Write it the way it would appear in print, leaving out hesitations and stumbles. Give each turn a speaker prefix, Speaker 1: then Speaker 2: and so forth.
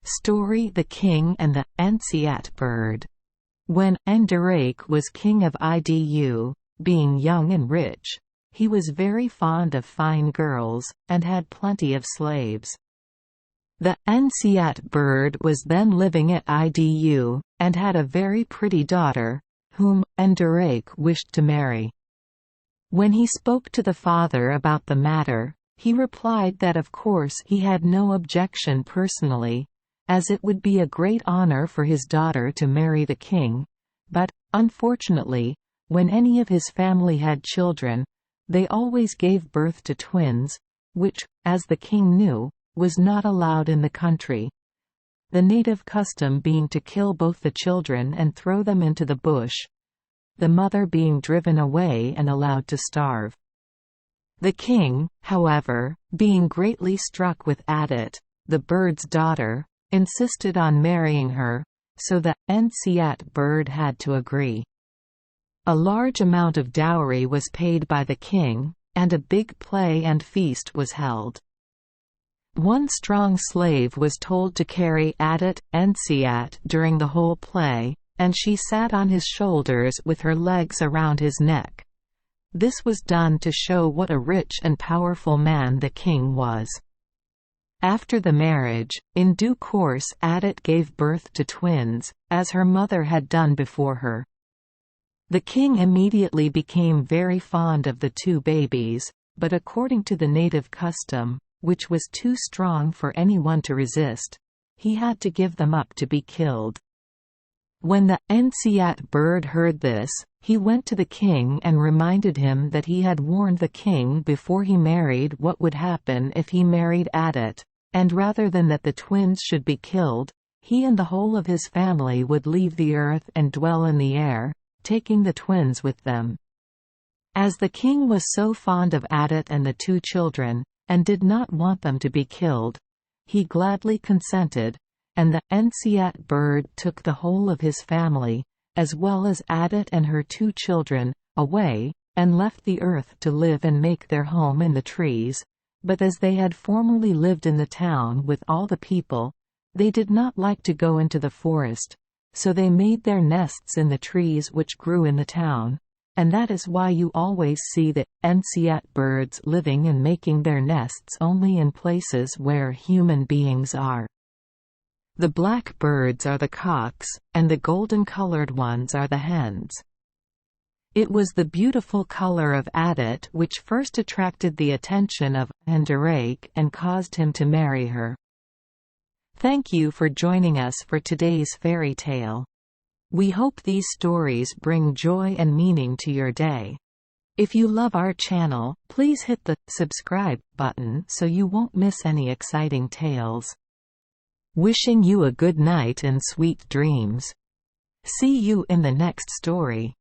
Speaker 1: Story: The King and the Nsiat Bird. When Nsiat was king of Idu, being young and rich, he was very fond of fine girls, and had plenty of slaves. The Nsiat bird was then living at Idu, and had a very pretty daughter, whom Nsiat wished to marry. When he spoke to the father about the matter, he replied that of course he had no objection personally, as it would be a great honor for his daughter to marry the king, but, unfortunately, when any of his family had children, they always gave birth to twins, which, as the king knew, was not allowed in the country, the native custom being to kill both the children and throw them into the bush, the mother being driven away and allowed to starve. The king, however, being greatly struck with Adat, the bird's daughter, insisted on marrying her, so the Nsiat bird had to agree. A large amount of dowry was paid by the king, and a big play and feast was held. One strong slave was told to carry Adat Nsiat during the whole play, and she sat on his shoulders with her legs around his neck. This was done to show what a rich and powerful man the king was. After the marriage, in due course Adat gave birth to twins, as her mother had done before her. The king immediately became very fond of the two babies, but according to the native custom, which was too strong for anyone to resist, he had to give them up to be killed. When the Nsiat bird heard this, he went to the king and reminded him that he had warned the king before he married what would happen if he married Adat, and rather than that the twins should be killed, he and the whole of his family would leave the earth and dwell in the air, taking the twins with them. As the king was so fond of Adat and the two children, and did not want them to be killed, he gladly consented, and the Nsiat bird took the whole of his family, as well as Adat and her two children, away, and left the earth to live and make their home in the trees. But as they had formerly lived in the town with all the people, they did not like to go into the forest, so they made their nests in the trees which grew in the town, and that is why you always see the Nsiat birds living and making their nests only in places where human beings are. The black birds are the cocks, and the golden-colored ones are the hens. It was the beautiful color of Adat which first attracted the attention of Nsiat and caused him to marry her. Thank you for joining us for today's fairy tale. We hope these stories bring joy and meaning to your day. If you love our channel, please hit the subscribe button so you won't miss any exciting tales. Wishing you a good night and sweet dreams. See you in the next story.